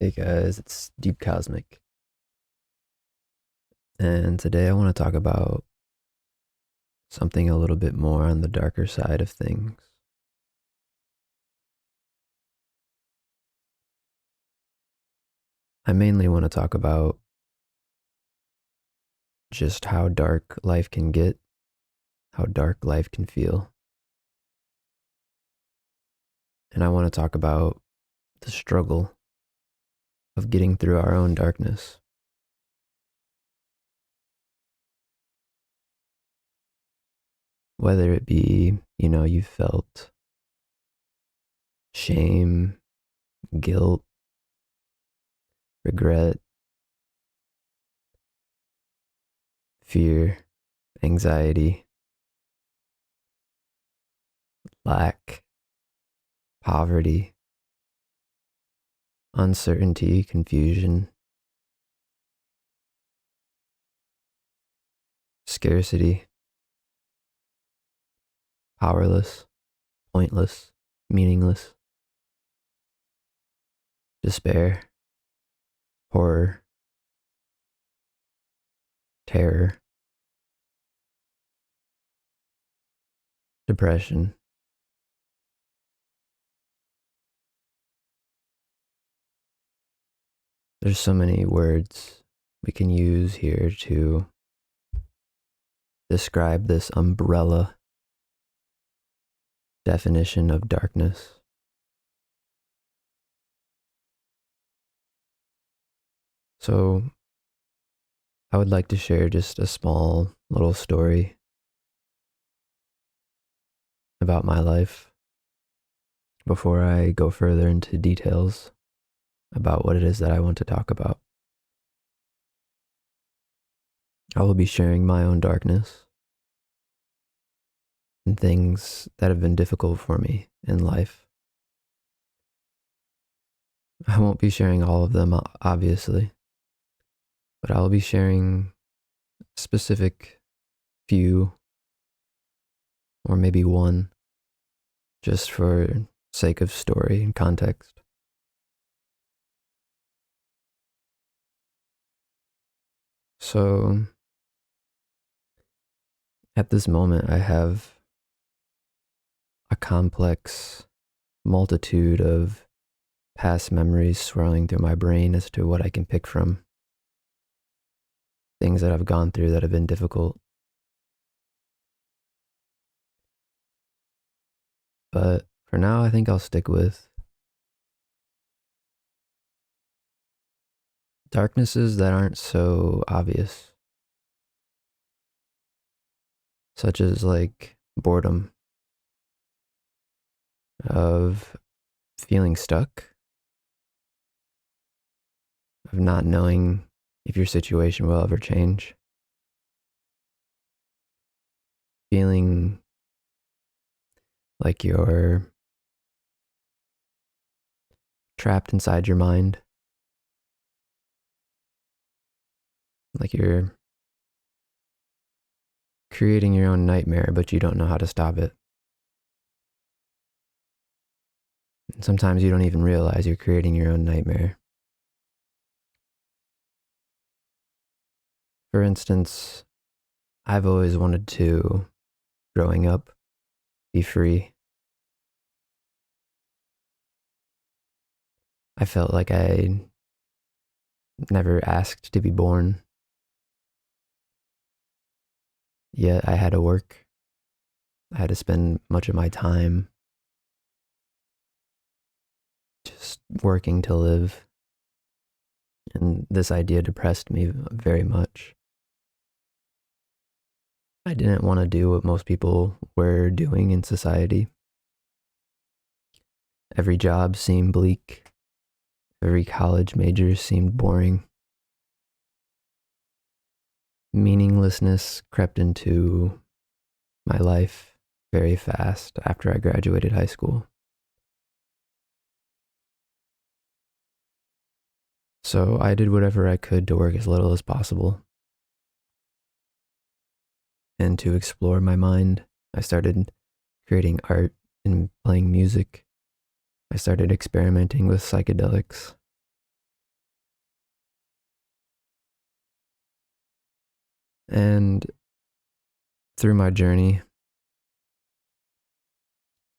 Hey guys, it's Deep Cosmic, and today I want to talk about something a little bit more on the darker side of things. I mainly want to talk about just how dark life can get, how dark life can feel, and I want to talk about the struggle of getting through our own darkness. Whether it be, you felt shame, guilt, regret, fear, anxiety, lack, poverty, uncertainty, confusion, scarcity, powerless, pointless, meaningless, despair, horror, terror, depression. There's so many words we can use here to describe this umbrella definition of darkness. So, I would like to share just a small little story about my life before I go further into details about what it is that I want to talk about. I will be sharing my own darkness and things that have been difficult for me in life. I won't be sharing all of them, obviously, but I'll be sharing specific few or maybe one just for sake of story and context. So at this moment, I have a complex multitude of past memories swirling through my brain as to what I can pick from, things that I've gone through that have been difficult. But for now, I think I'll stick with darknesses that aren't so obvious, such as like boredom, of feeling stuck, of not knowing if your situation will ever change, feeling like you're trapped inside your mind, like you're creating your own nightmare, but you don't know how to stop it. And sometimes you don't even realize you're creating your own nightmare. For instance, I've always wanted to, growing up, be free. I felt like I never asked to be born, yet I had to work. I had to spend much of my time just working to live. And this idea depressed me very much. I didn't want to do what most people were doing in society. Every job seemed bleak. Every college major seemed boring. Meaninglessness crept into my life very fast after I graduated high school. So I did whatever I could to work as little as possible and to explore my mind. I started creating art and playing music. I started experimenting with psychedelics. And through my journey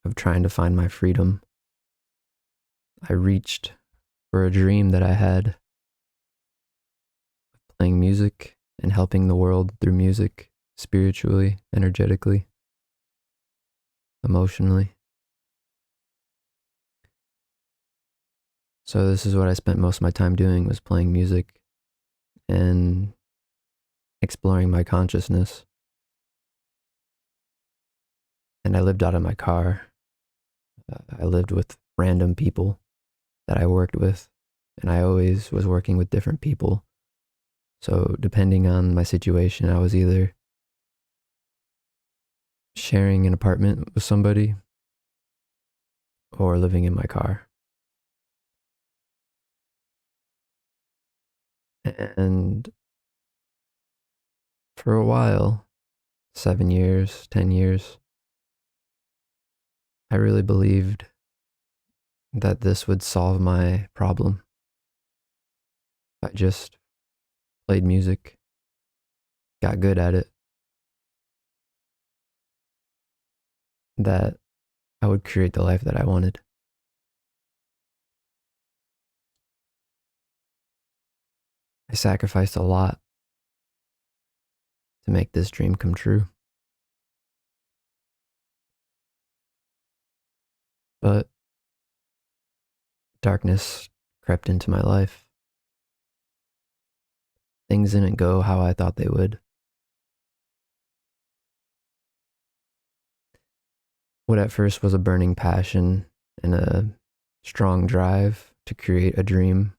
of trying to find my freedom, I reached for a dream that I had, playing music and helping the world through music, spiritually, energetically, emotionally. So this is what I spent most of my time doing, was playing music and exploring my consciousness. And I lived out of my car. I lived with random people that I worked with, and I always was working with different people. So depending on my situation, I was either sharing an apartment with somebody or living in my car. And for a while, 7 years, 10 years, I really believed that this would solve my problem. I just played music, got good at it, that I would create the life that I wanted. I sacrificed a lot to make this dream come true. But darkness crept into my life. Things didn't go how I thought they would. What at first was a burning passion and a strong drive to create a dream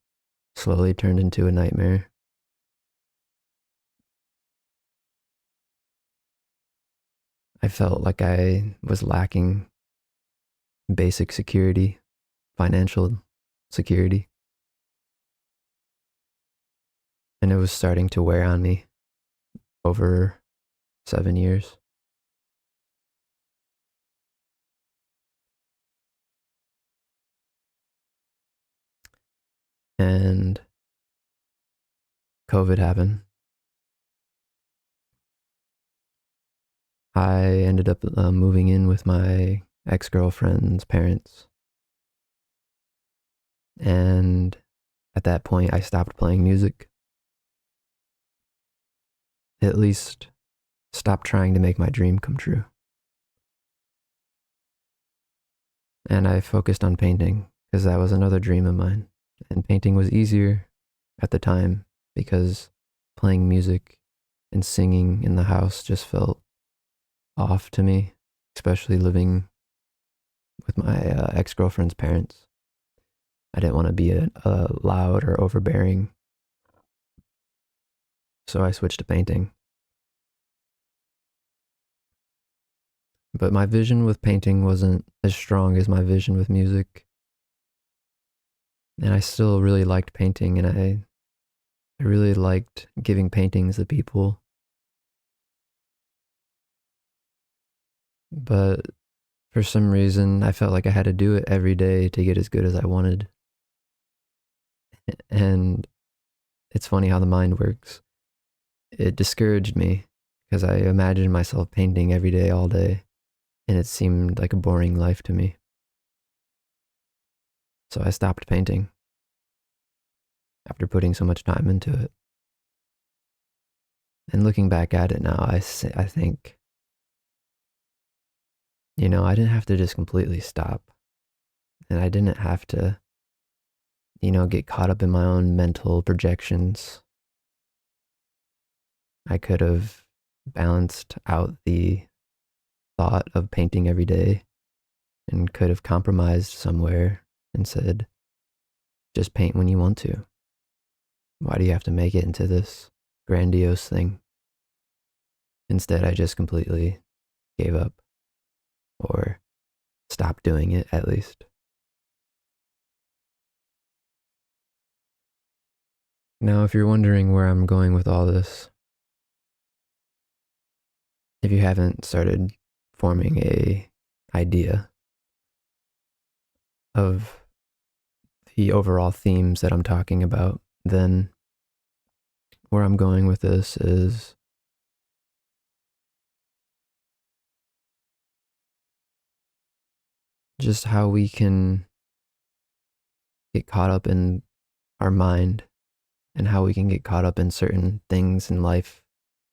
slowly turned into a nightmare. I felt like I was lacking basic security, financial security, and it was starting to wear on me over 7 years. And COVID happened. I ended up moving in with my ex-girlfriend's parents. And at that point, I stopped playing music. At least stopped trying to make my dream come true. And I focused on painting because that was another dream of mine. And painting was easier at the time because playing music and singing in the house just felt off to me, especially living with my ex-girlfriend's parents. I didn't want to be a loud or overbearing, so I switched to painting. But my vision with painting wasn't as strong as my vision with music. And I still really liked painting, and I really liked giving paintings to people. But for some reason, I felt like I had to do it every day to get as good as I wanted. And it's funny how the mind works. It discouraged me because I imagined myself painting every day, all day, and it seemed like a boring life to me. So I stopped painting after putting so much time into it. And looking back at it now, I think, I didn't have to just completely stop. And I didn't have to, get caught up in my own mental projections. I could have balanced out the thought of painting every day and could have compromised somewhere and said, just paint when you want to. Why do you have to make it into this grandiose thing? Instead, I just completely gave up, or stopped doing it at least. Now, if you're wondering where I'm going with all this, if you haven't started forming a idea of the overall themes that I'm talking about, then where I'm going with this is just how we can get caught up in our mind and how we can get caught up in certain things in life.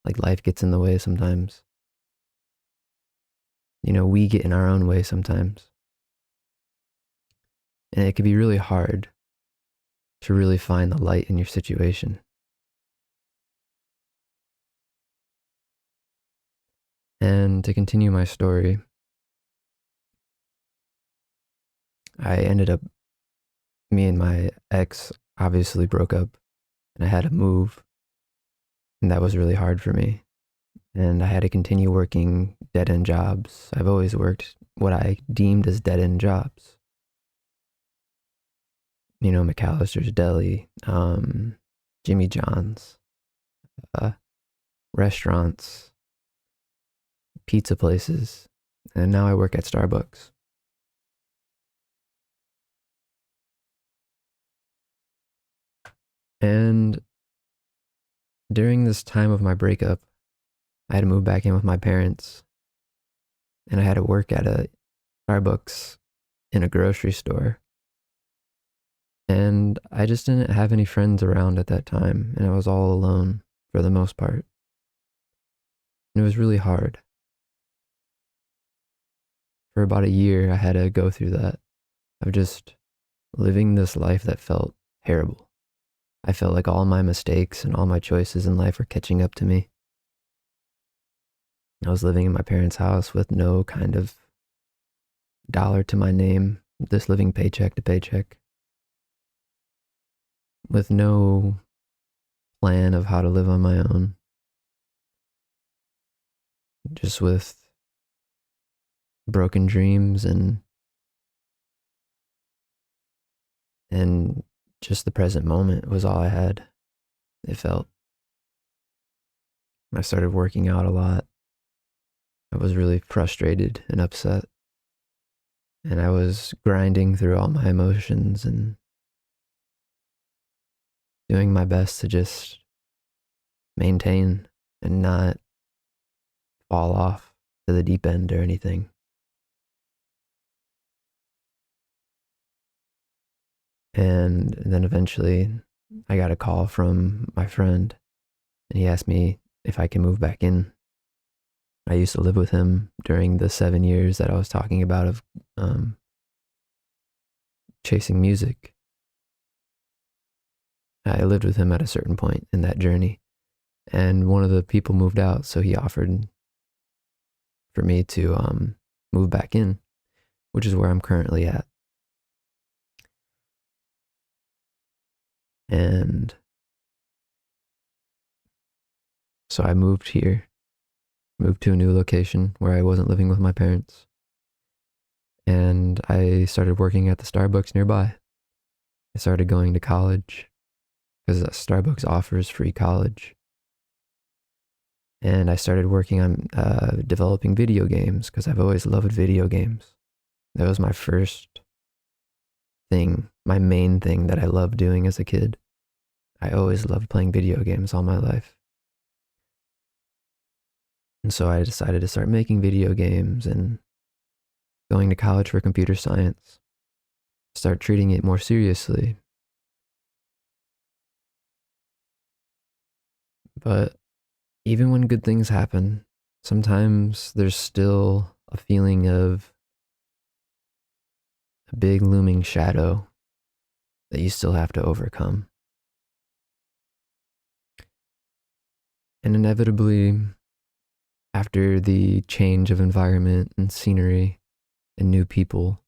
Like life gets in the way sometimes. We get in our own way sometimes. And it can be really hard to really find the light in your situation. And to continue my story, me and my ex obviously broke up, and I had to move. And that was really hard for me. And I had to continue working dead end jobs. I've always worked what I deemed as dead end jobs. McAllister's Deli, Jimmy John's, uh, restaurants, pizza places, and now I work at Starbucks. And during this time of my breakup, I had to move back in with my parents, and I had to work at a Starbucks in a grocery store. And I just didn't have any friends around at that time, and I was all alone for the most part. And it was really hard. For about a year, I had to go through that of just living this life that felt terrible. I felt like all my mistakes and all my choices in life were catching up to me. I was living in my parents' house with no kind of dollar to my name, just living paycheck to paycheck, with no plan of how to live on my own, just with broken dreams and just the present moment was all I had. It felt. I started working out a lot. I was really frustrated and upset. And I was grinding through all my emotions and doing my best to just maintain and not fall off to the deep end or anything. And then eventually I got a call from my friend, and he asked me if I can move back in. I used to live with him during the 7 years that I was talking about of chasing music. I lived with him at a certain point in that journey, and one of the people moved out, so he offered for me to move back in, which is where I'm currently at. And so I moved here, moved to a new location where I wasn't living with my parents. And I started working at the Starbucks nearby. I started going to college because Starbucks offers free college. And I started working on developing video games because I've always loved video games. That was my first thing, my main thing that I loved doing as a kid. I always loved playing video games all my life. And so I decided to start making video games and going to college for computer science, start treating it more seriously. But even when good things happen, sometimes there's still a feeling of a big looming shadow that you still have to overcome. And inevitably, after the change of environment and scenery and new people,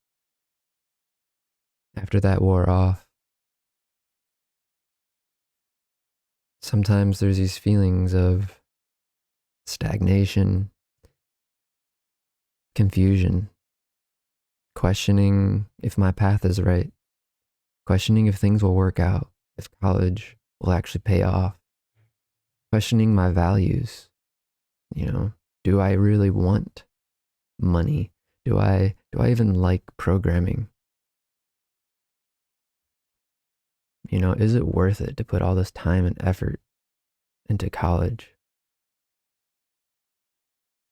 after that wore off, sometimes there's these feelings of stagnation, confusion, questioning if my path is right, questioning if things will work out, if college will actually pay off, questioning my values. Do I really want money? Do I even like programming? Is it worth it to put all this time and effort into college?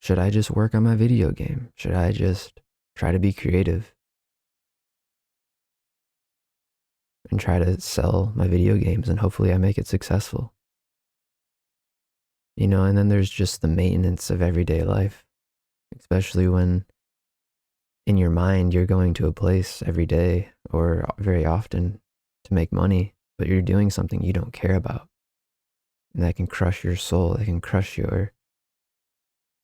Should I just work on my video game? Should I just try to be creative and try to sell my video games, and hopefully I make it successful. And then there's just the maintenance of everyday life, especially when in your mind you're going to a place every day or very often to make money, but you're doing something you don't care about. And that can crush your soul. That can crush your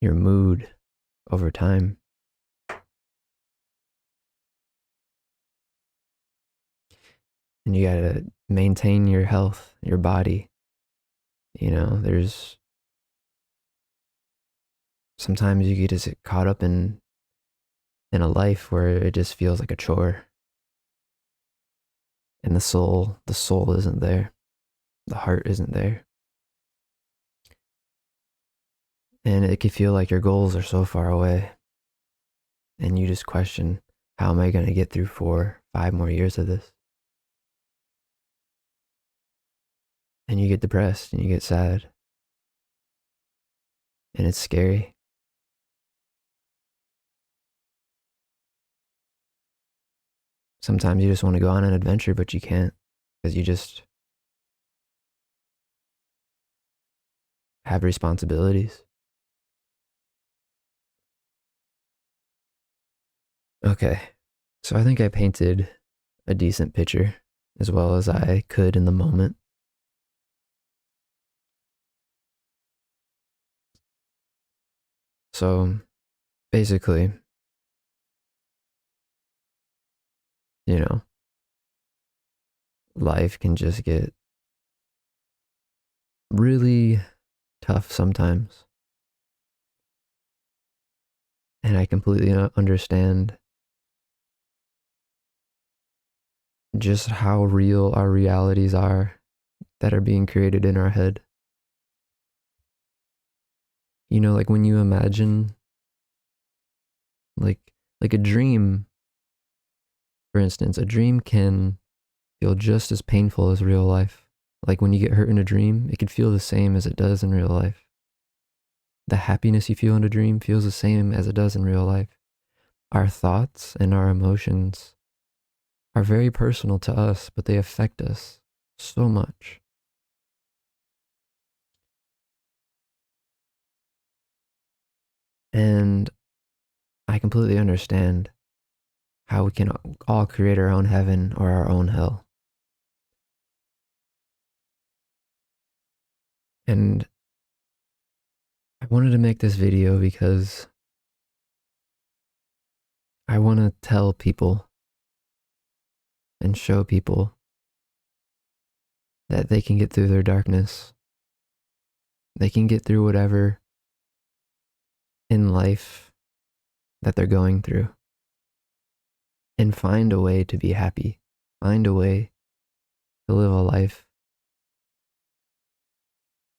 mood over time. And you gotta maintain your health, your body. There's sometimes you get just caught up in a life where it just feels like a chore. And the soul isn't there. The heart isn't there. And it can feel like your goals are so far away. And you just question, how am I going to get through 4-5 more years of this? And you get depressed and you get sad. And it's scary. Sometimes you just want to go on an adventure, but you can't because you just have responsibilities. Okay, so I think I painted a decent picture as well as I could in the moment. So basically, life can just get really tough sometimes. And I completely understand just how real our realities are that are being created in our head. Like when you imagine like a dream, for instance, a dream can feel just as painful as real life. Like when you get hurt in a dream, it can feel the same as it does in real life. The happiness you feel in a dream feels the same as it does in real life. Our thoughts and our emotions are very personal to us, but they affect us so much. And I completely understand how we can all create our own heaven or our own hell. And I wanted to make this video because I want to tell people and show people that they can get through their darkness. They can get through whatever in life that they're going through and find a way to be happy, find a way to live a life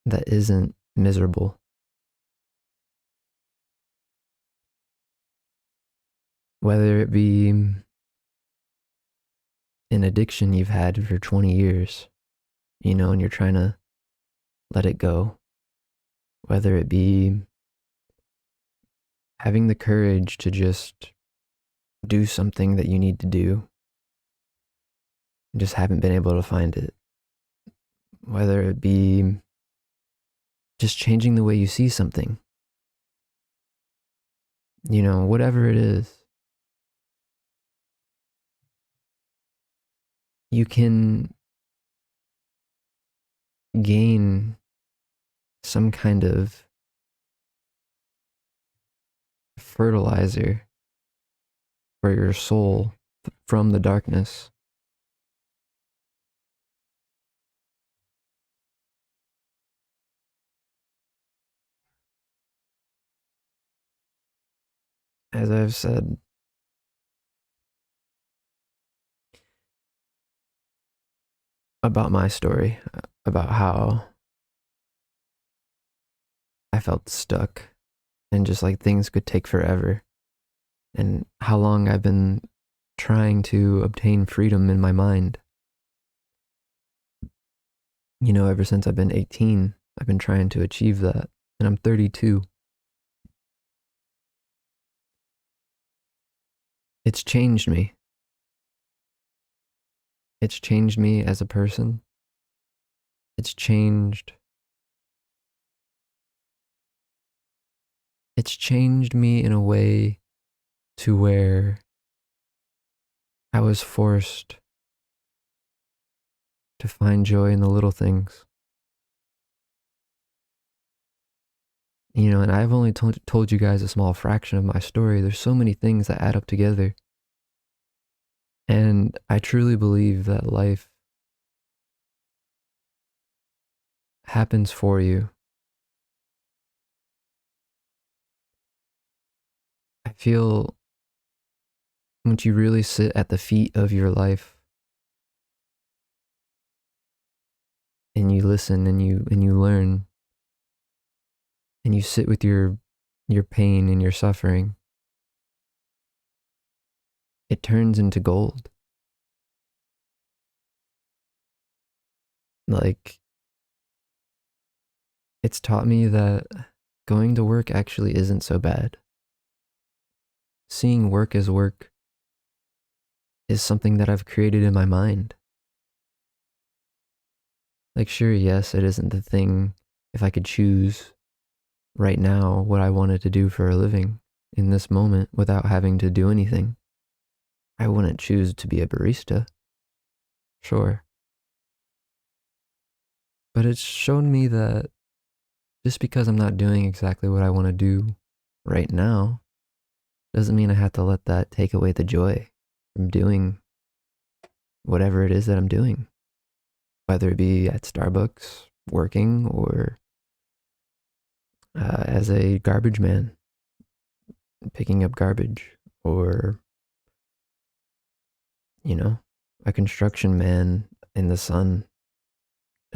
that isn't miserable. Whether it be an addiction you've had for 20 years, and you're trying to let it go. Whether it be having the courage to just do something that you need to do, and just haven't been able to find it. Whether it be just changing the way you see something. Whatever it is. You can gain some kind of fertilizer for your soul from the darkness. As I've said, about my story, about how I felt stuck and just like things could take forever, and how long I've been trying to obtain freedom in my mind. Ever since I've been 18, I've been trying to achieve that, and I'm 32. It's changed me. It's changed me as a person. It's changed. It's changed me in a way to where I was forced to find joy in the little things. And I've only told you guys a small fraction of my story. There's so many things that add up together. And I truly believe that life happens for you. I feel once you really sit at the feet of your life and you listen and you learn and you sit with your pain and your suffering, it turns into gold. Like, it's taught me that going to work actually isn't so bad. Seeing work as work is something that I've created in my mind. Like, sure, yes, it isn't the thing. If I could choose right now what I wanted to do for a living in this moment without having to do anything, I wouldn't choose to be a barista. Sure. But it's shown me that just because I'm not doing exactly what I want to do right now doesn't mean I have to let that take away the joy from doing whatever it is that I'm doing, whether it be at Starbucks working or as a garbage man picking up garbage, or a construction man in the sun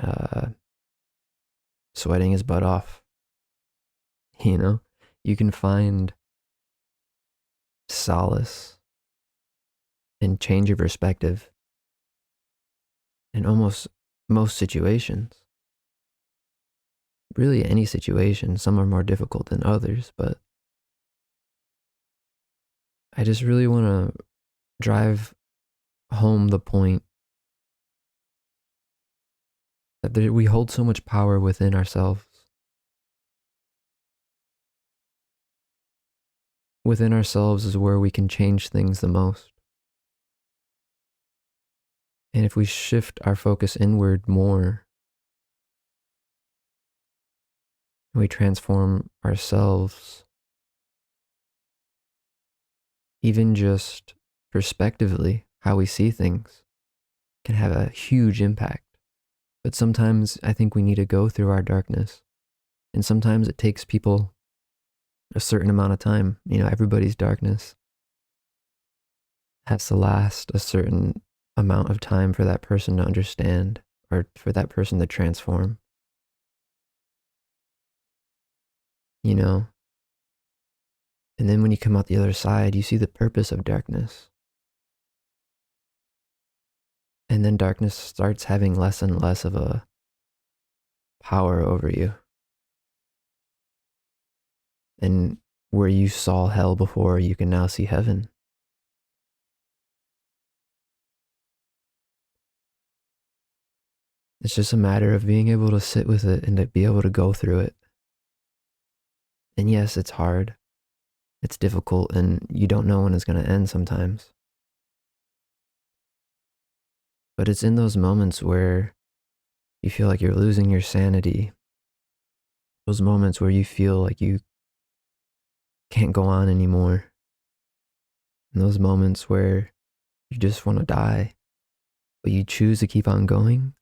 uh, sweating his butt off. You can find solace and change your perspective in almost most situations. Really, any situation. Some are more difficult than others, but I just really want to drive home the point that we hold so much power within ourselves. Within ourselves is where we can change things the most. And if we shift our focus inward more, and we transform ourselves, even just perspectively, how we see things can have a huge impact. But sometimes I think we need to go through our darkness. And sometimes it takes people a certain amount of time. Everybody's darkness has to last a certain amount of time for that person to understand or for that person to transform. And then when you come out the other side, you see the purpose of darkness. And then darkness starts having less and less of a power over you. And where you saw hell before, you can now see heaven. It's just a matter of being able to sit with it and to be able to go through it. And yes, it's hard. It's difficult, and you don't know when it's going to end sometimes. But it's in those moments where you feel like you're losing your sanity. Those moments where you feel like you can't go on anymore. And those moments where you just want to die, but you choose to keep on going.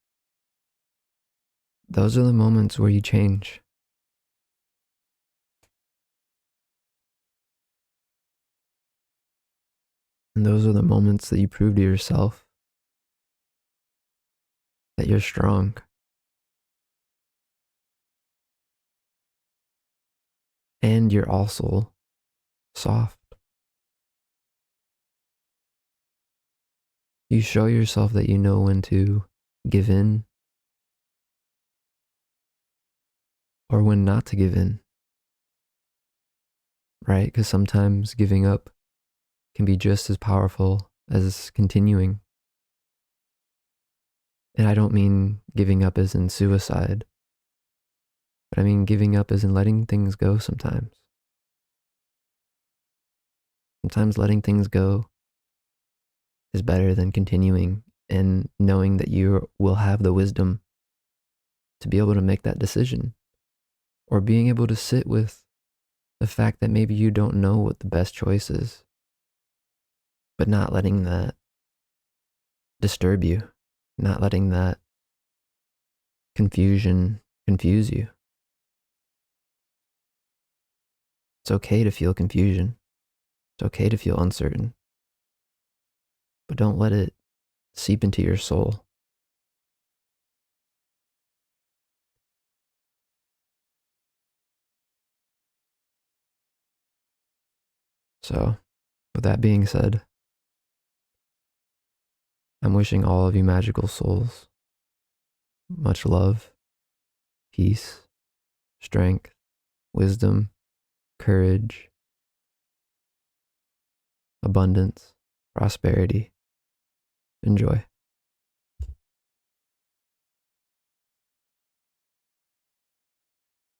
Those are the moments where you change. And those are the moments that you prove to yourself that you're strong. And you're also soft. You show yourself that you know when to give in or when not to give in, right? Because sometimes giving up can be just as powerful as continuing. And I don't mean giving up as in suicide, but I mean giving up as in letting things go sometimes. Sometimes letting things go is better than continuing and knowing that you will have the wisdom to be able to make that decision, or being able to sit with the fact that maybe you don't know what the best choice is, but not letting that disturb you, not letting that confusion confuse you. It's okay to feel confusion. It's okay to feel uncertain, but don't let it seep into your soul. So, with that being said, I'm wishing all of you magical souls much love, peace, strength, wisdom, courage, abundance, prosperity. Enjoy.